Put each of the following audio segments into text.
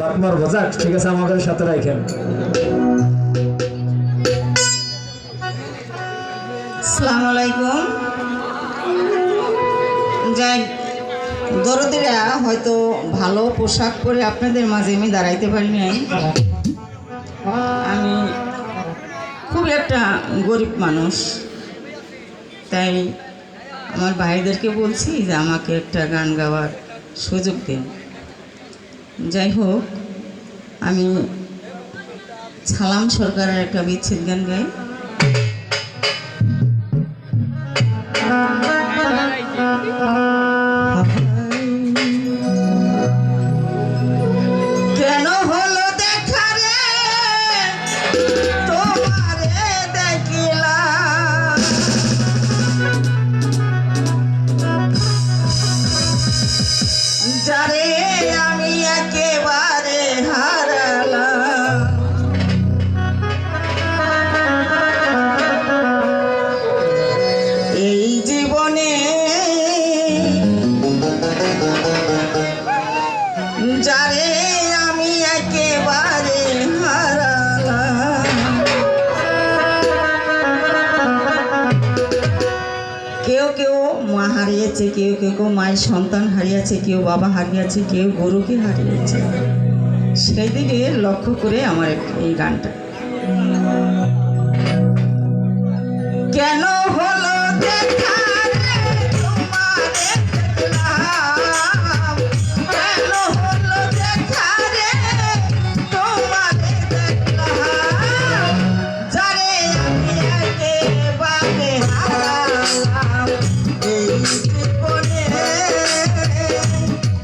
বাটমার বোঝাক ঠিক আছে আমাদের সাথে রাখেন। আসসালামু আলাইকুম। যাই দরদিরা হয়তো ভালো পোশাক পরে আপনাদের মাঝে আমি দাঁড়াইতে পারি নাই। আমি খুব একটা গরিব মানুষ, তাই আমার ভাইদেরকে বলছি যে আমাকে একটা গান গাওয়ার সুযোগ দিন। যাই হোক, আমি ছালাম সরকারের একটা বিচ্ছেদ গান গাই। কেন হলো দেখা রে তোমারে দেখিলাম, যারে আমি একেবারে হারালাম। এই জীবনে যারে আমি একেবারে হারালাম। কেউ কেউ মা হারিয়েছে, কেউ কেউ কেউ মায়ের সন্তান হারিয়েছে, কেউ বাবা হারিয়েছে, কেউ গরুকে হারিয়েছে। সেই দিকে লক্ষ্য করে আমার এই গানটা। কেন হলো দেখা রে তোমারে দেখলাম, কেন হলো দেখা রে তোমারে দেখলাম, যারে আমি একেবারে হারালাম। এই জীবনে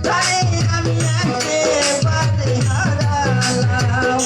যারে আমি একেবারে হারালাম।